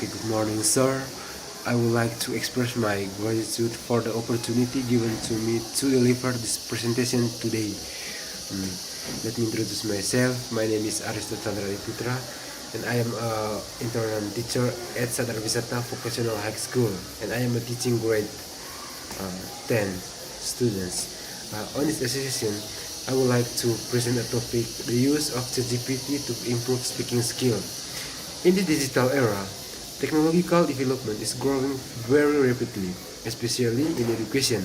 Okay, good morning, sir. I would like to express my gratitude for the opportunity given to me to deliver this presentation today. Let me introduce myself. My name is Aristo Chandra Putra, and I am an intern teacher at Sadar Wisata Vocational High School, and I am a teaching grade 10 students. On this session, I would like to present a topic: the use of ChatGPT to improve speaking skill. In the digital era, technological development is growing very rapidly, especially in education.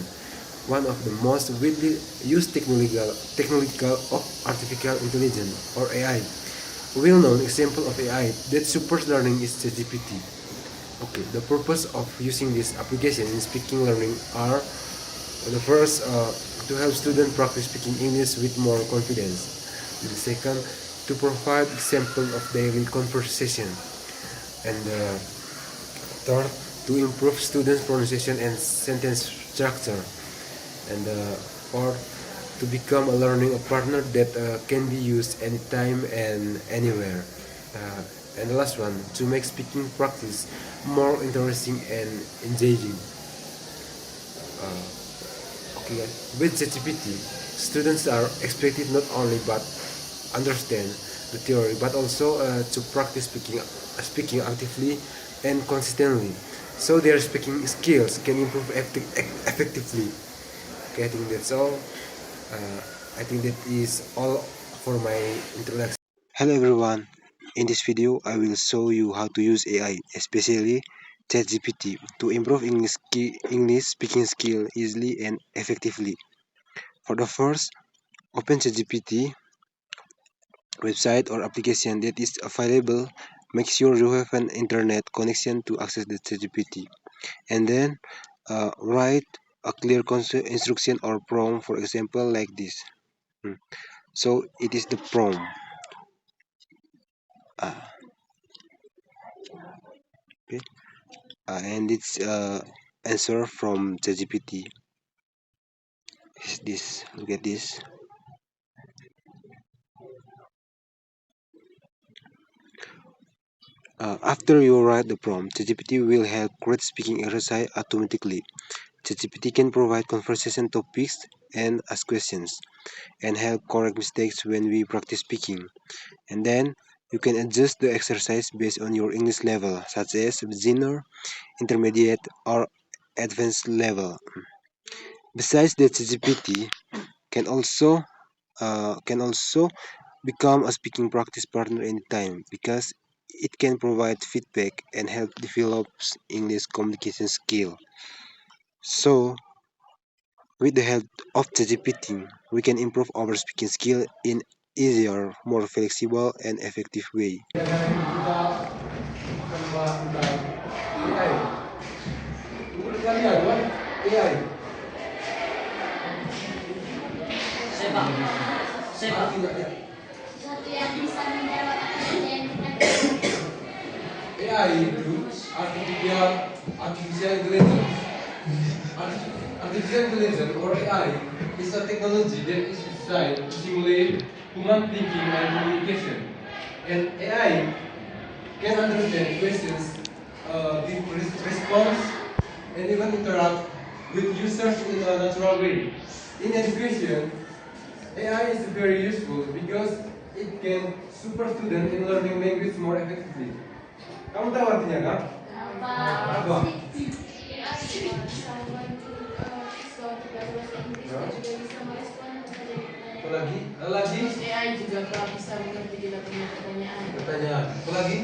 One of the most widely used technological of artificial intelligence or AI. A well-known example of AI that supports learning is ChatGPT. Okay, the purpose of using this application in speaking learning are the first to help students practice speaking English with more confidence. The second, to provide example of daily conversation. And third, to improve students' pronunciation and sentence structure. And fourth, to become a learning partner that can be used anytime and anywhere. And the last one, to make speaking practice more interesting and engaging. Okay, with ChatGPT, students are expected not only but understand the theory but also to practice speaking actively and consistently, so their speaking skills can improve effectively. Okay, I think that's all. I think that is all for my introduction. Hello everyone. In this video, I will show you how to use AI, especially ChatGPT, to improve English speaking skill easily and effectively. For the first, open ChatGPT website or application that is available. Make sure you have an internet connection to access the ChatGPT, and then write a clear instruction or prompt, for example like this. So it is the prompt, uh, okay, and it's answer from ChatGPT is this. Look at this. After you write the prompt, ChatGPT will help create speaking exercise automatically. ChatGPT can provide conversation topics and ask questions, and help correct mistakes when we practice speaking. And then you can adjust the exercise based on your English level, such as beginner, intermediate, or advanced level. Besides that, ChatGPT can also become a speaking practice partner anytime, because it can provide feedback and help develop English communication skill. So, with the help of ChatGPT, we can improve our speaking skill in easier, more flexible, and effective way. Sesuatu yang bisa menjawab pertanyaan kita. AI itu artificial intelligence. Artificial intelligence or AI is a technology that is designed to simulate human thinking and communication. And AI can understand questions, give response, and even interact with users in a natural way. In education, AI is very useful because it can support students in learning language more effectively. Kamu tahu artinya kan? Apa? Apa lagi? Lagi? AI juga bisa mengerti kita punya pertanyaan. Apa lagi?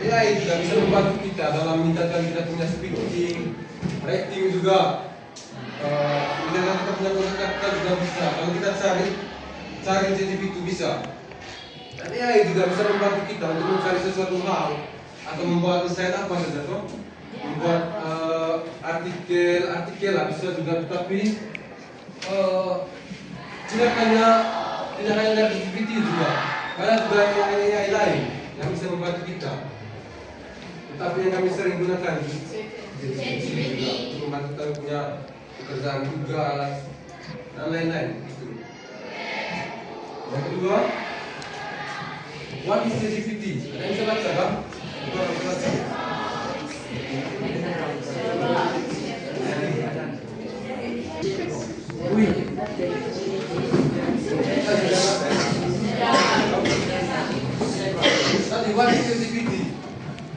AI juga bisa membantu kita dalam meningkatkan kita punya speaking, writing juga. Meningkatkan kita punya kata juga bisa. Kalau kita cari ChatGPT itu bisa. Dan AI juga bisa membantu kita untuk mencari sesuatu hal atau membuat desain apa saja toh. Membuat artikel lah bisa juga, tetapi tidak hanya dari GPT juga, banyak juga AI lain yang bisa membantu kita. Tetapi yang kami sering gunakan ChatGPT untuk membantu kami punya pekerjaan tugas dan lain-lain. Yang kedua, What is ChatGPT? Ada yang bisa baca kan? Study what is ChatGPT?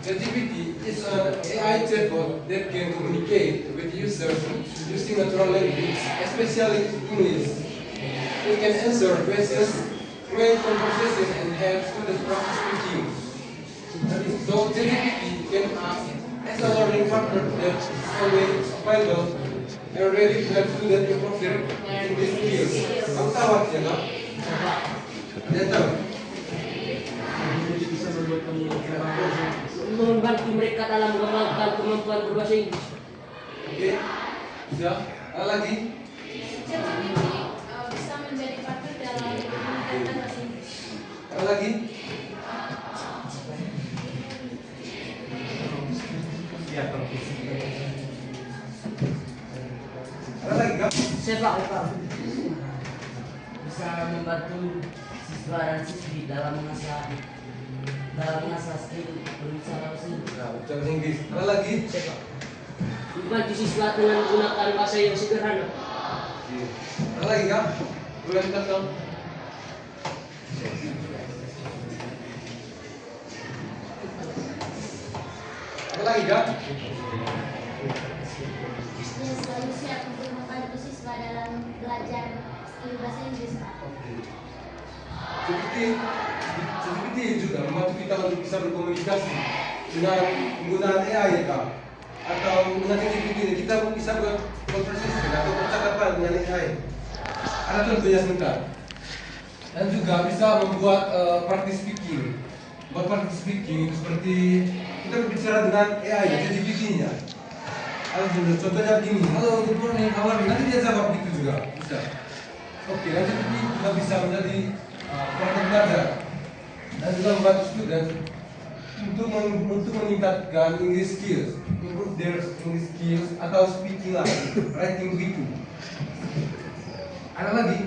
ChatGPT is an AI chatbot that can communicate with users using natural language, especially English. It can answer questions, create conversation, and help students practice speaking. So ChatGPT can act as a learning partner that is always available and ready to help students improve their English skills. Kamu tahu artinya kan? Dia tahu. Membantu mereka dalam mengembangkan kemampuan berbahasa Inggris. Oke, sudah. Ada lagi? ChatGPT bisa menjadi partner dalam meningkatkan bahasa Inggris. Ada lagi? Ada lagi kan? Sepak bisa membantu siswa dan siswi dalam mengasah skill berbicara bahasa Inggris. Nah, bicara Inggris. Ada lagi? Sepak membantu siswa dengan menggunakan bahasa yang sederhana. Ada lagi kan? Boleh minta dong. Ada lagi kan? Dia selalu siap untuk membantu siswa dalam belajar skill bahasa Inggris, Pak. ChatGPT juga membantu kita untuk bisa berkomunikasi dengan penggunaan AI ya Kak. Atau dengan ChatGPT ini kita bisa berkonversasi atau percakapan dengan AI. Ada contohnya sebentar. Dan juga bisa membuat practice speaking. Buat practice speaking itu seperti kita berbicara dengan AI, ChatGPT-nya. Contohnya begini, halo, good morning, how are you? Nanti dia jawab gitu juga, bisa. Oke, nanti ini juga bisa menjadi partner belajar dan juga membantu student untuk meningkatkan English skills, improve their English skills atau speaking lah, writing begitu. Ada lagi?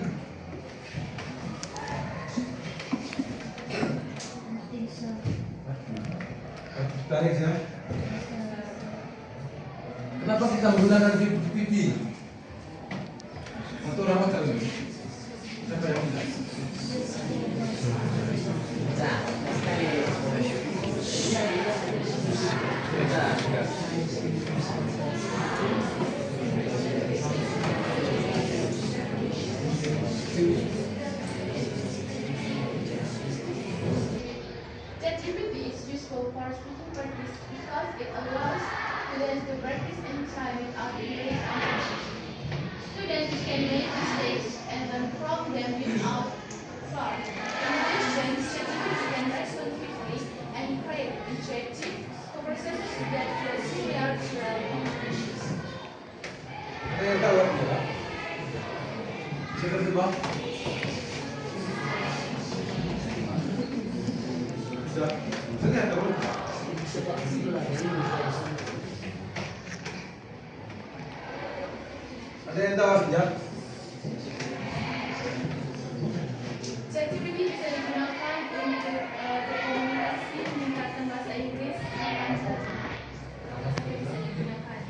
Tarik ya. Kenapa kita menggunakan GPT? Satu orang macam ini. Siapa yang bilang? ChatGPT is useful for speaking practice because it allows students to practice anytime without delays and pressure. Students can make mistakes and learn from them without fault. In addition, ChatGPT can respond quickly and create interactive conversations that feel similar to real conversations. Ada yang tahu artinya? Siapa coba? Bisa. Bisa lihat teman. Ada yang tahu artinya? ChatGPT bisa digunakan untuk berkomunikasi, meningkatkan bahasa Inggris, dan bahasa bisa digunakan.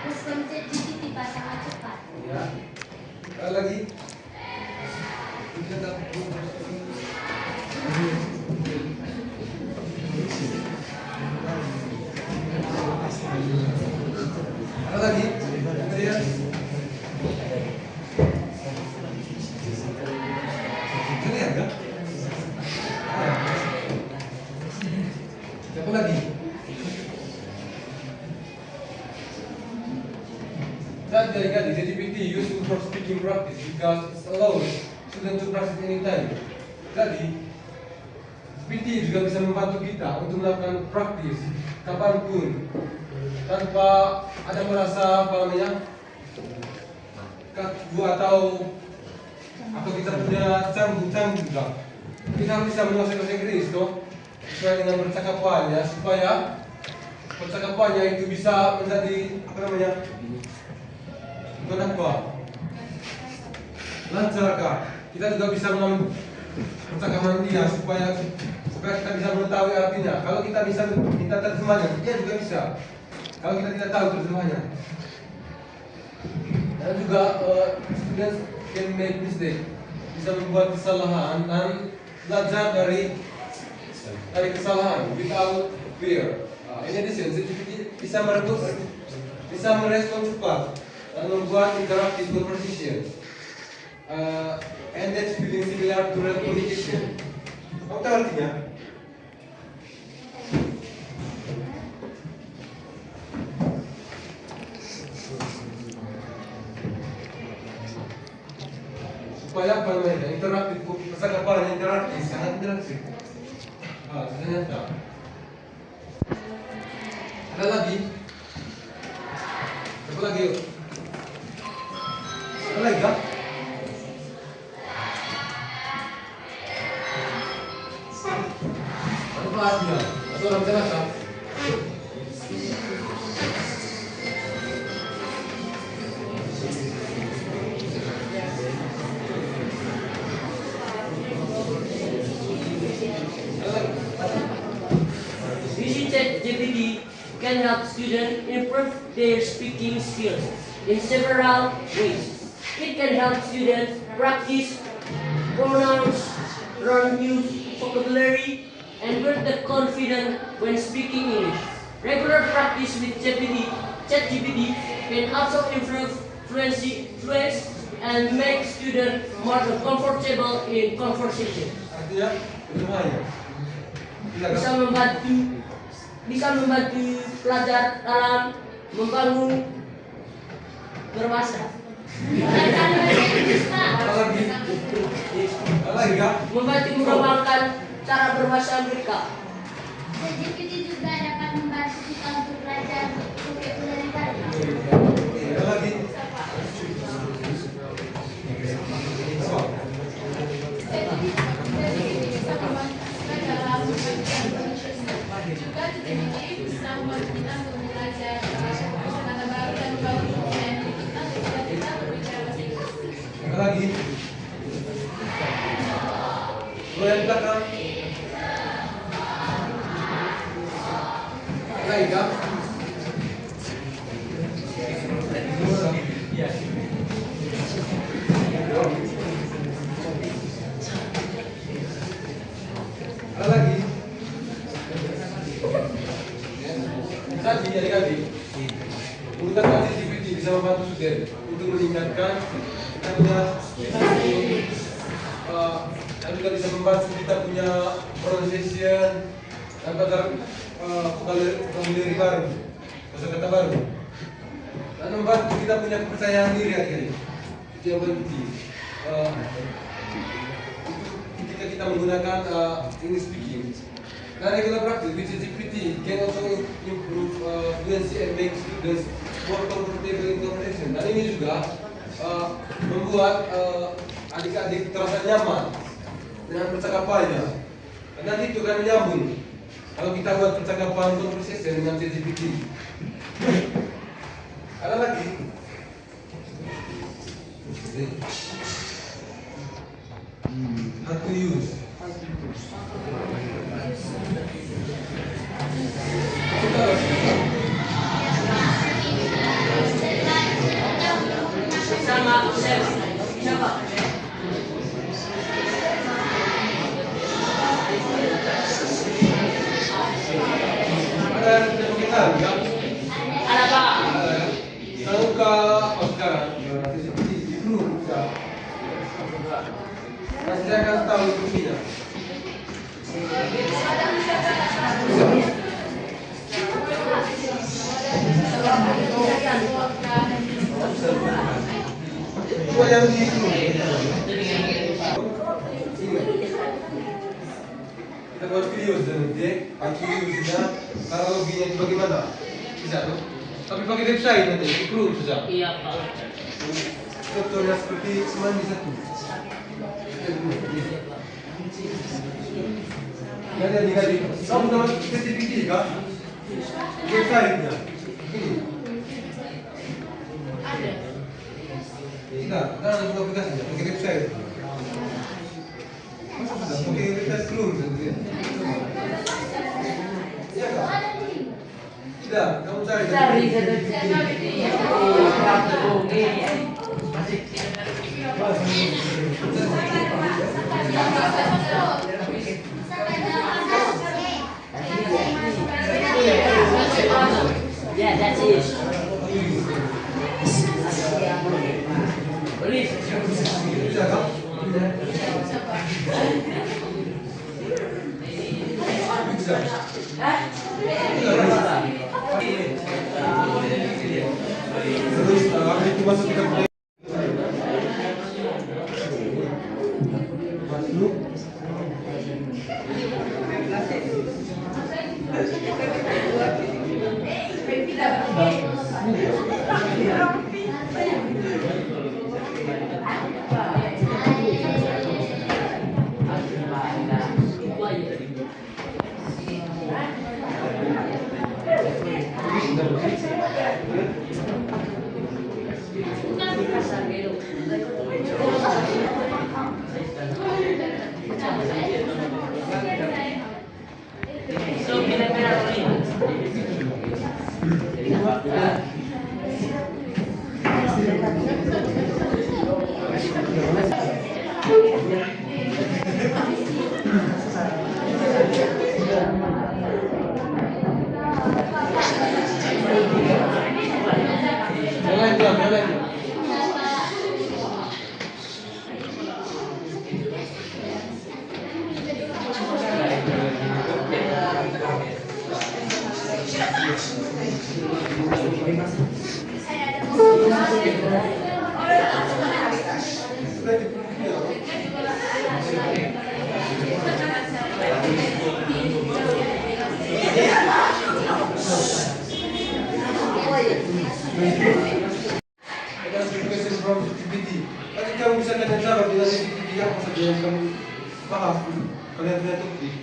Respon ChatGPT sangat cepat. Ya. Ada lagi? Bisa tak? Ada lagi? Kemudian bisa lihat kan? Siapa lagi? Jadi ChatGPT useful for speaking practice because it allows students to practice anytime. Jadi GPT juga bisa membantu kita untuk melakukan praktis kapanpun tanpa ada merasa apa namanya kaku atau kita punya canggung juga. Kita harus bisa menguasai bahasa Inggris toh sesuai dengan percakapannya supaya percakapannya itu bisa menjadi apa namanya lancar kak. Kita juga bisa percakapan dia supaya kita bisa mengetahui artinya. Kalau kita bisa minta terjemahnya, dia juga bisa. Kalau kita tidak tahu terjemahnya. Dan juga students can make mistake, bisa membuat kesalahan dan belajar dari kesalahan without fear. In addition, ChatGPT bisa merespon cepat dan membuat interactive conversation. And that's feeling similar to real communication. Kamu tahu artinya? Supaya apa namanya? Interaktif, percakapan interaktif, sangat interaktif. Ternyata. Ada lagi? Apa lagi yuk? Apa lagi kak? Apa artinya? Atau orang jelaskan? Using ChatGPT can help students improve their speaking skills in several ways. It can help students practice pronouns, learn new vocabulary, and build the confidence when speaking English. Regular practice with ChatGPT can also improve fluency and make students more comfortable in conversation. Artinya, bagaimana? Bisa membantu pelajar dalam membangun berwasa. Apa lagi? Apa lagi kak? Membantu mengembangkan cara berwasa mereka. ChatGPT juga dapat membantu kita untuk belajar vocabulary baru. Apa lagi? Bisa membantu kita dalam membaca informasi. Juga ChatGPT bisa membantu kita untuk belajar kata baru dan membangun komunikasi kita sehingga kita berbicara bahasa Inggris. Apa lagi? Yang belakang. Apa lagi kak? Apa lagi? Tadi adik-adik, menggunakan ChatGPT bisa membantu student untuk meningkatkan kita punya dan juga bisa membantu kita punya pronunciation dan belajar vocabulary baru, kosakata baru, dan membantu kita punya kepercayaan diri adik-adik. Itu yang paling penting. Ketika kita menggunakan English speaking. Nah, regular practice with ChatGPT can also improve fluency and make students more comfortable in conversation. Dan ini juga membuat adik-adik terasa nyaman dengan percakapannya. Dan nanti itu akan menyambung kalau kita buat percakapan conversation dengan ChatGPT. Ada lagi? How to use? Sama siapa? Ada yang tidak mengenal, kan? Ada Pak. Saya buka sekarang. ChatGPT itu bisa. Nanti saya akan tahu fungsinya. Cuma yang di itu. Kita buat video nanti, videonya analoginya itu bagaimana? Bisa tuh. Tapi pakai website nanti, di Chrome saja. Iya Pak. Contohnya seperti semuanya bisa tuh. Nanti adik-adik, kamu nama ChatGPT kah? Website-nya. Ini. Ada. Tidak, langsung aplikasinya, pakai website. aktivitas room gitu ya. Iya kan? Tidak, kamu cari. Cari Yeah, that's it. Please. Bisa kan? Bisa. Terus itu masuk ke play. Masuk. So, kira-kira Jalan. Ada question from GPT. Tapi kamu bisa kalian jawab dengan GPT apa saja yang kamu paham. Kalian punya topik.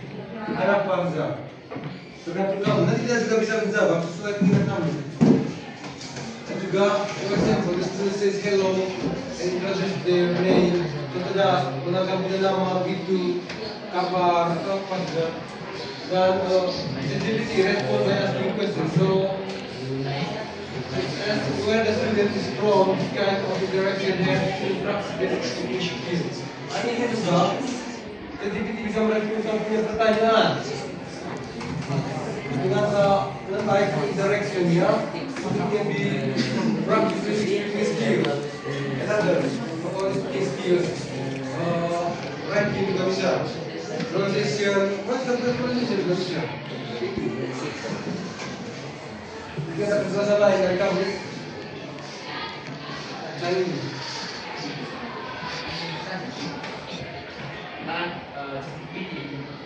Kenapa Hamzah? Tergantung kamu. Nanti dia juga bisa menjawab sesuai dengan kamu. Dan juga, for example, the student says hello and introduce their name. Contohnya, mengenalkan punya nama, gitu, kabar, atau apa saja. Dan GPT respond by asking questions. So, where the student is from, this kind of interaction has to practice basic English skills. Artinya juga, GPT bisa merespon punya pertanyaan dengan baik interaction ya, untuk lebih practice basic English skills. Another, for speaking skills, writing juga bisa, pronunciation, pronunciation juga bisa. Jika ada penjelasan lain dari kamu, cari ini.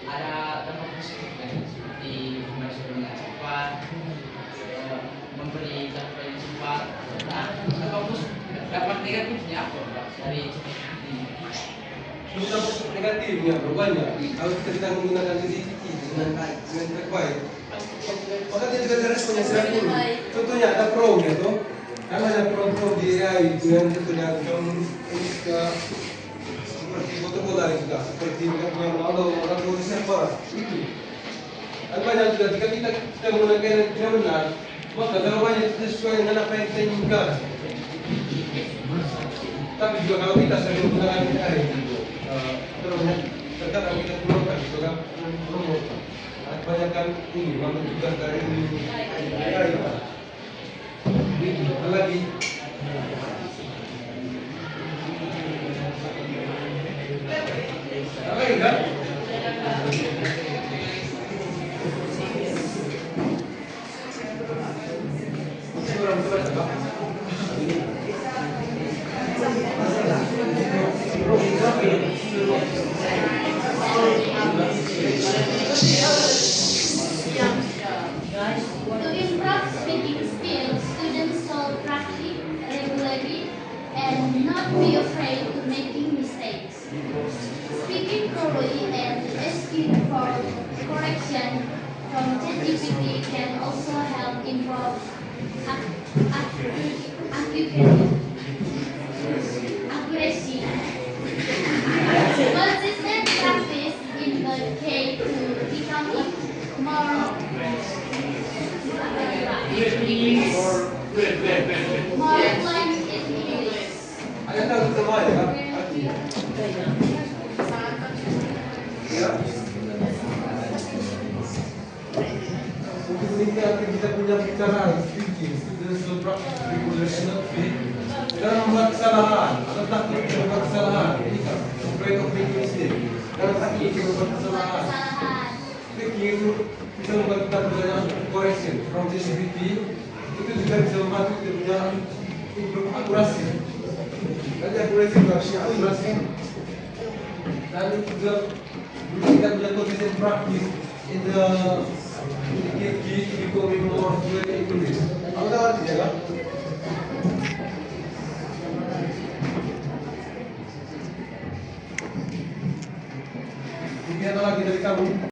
Ada dampak positif kan, seperti merespon dengan cepat, memberi dampak yang cepat. Nah, dampak negatifnya apa Pak, dari ini? Untuk dampak negatifnya banyak. Kalau kita tidak menggunakan GPT dengan baik, maka dia juga direspon yang seperti ini. Contohnya ada pro gitu, kan ada pro di AI itu yang contohnya seperti foto bola juga, seperti yang Ronaldo di server itu. Dan banyak juga jika kita menggunakan yang tidak benar, maka jawabannya tidak sesuai dengan apa yang kita inginkan. Tapi juga kalau kita sering menggunakan AI gitu, terkadang kita keluarkan gitu kan, kebanyakan ini mengambil tugas dari AI kan. Itu lagi. Lagi kan? To improve speaking skills, students should practice regularly and not be afraid to making mistakes. Speaking thoroughly and asking for correction from ChatGPT can also help improve accuracy. Consistent practice in More. More fluent in English. Ada tahu semua ya kan? Ya. Untuk meningkatkan kita punya bicara speaking, students will practice regular and not fit. Jangan membuat kesalahan atau takut membuat kesalahan. Ini kan afraid of making mistake. Jangan takut membuat kesalahan. Speaking itu bisa membuat kita belajar correction from ChatGPT. Itu juga bisa membantu kita punya improve akurasi. Nanti akurasi harusnya akurasi. Dan juga kita punya consistent practice in the key to becoming more fluent in English. Apa tahu artinya kan?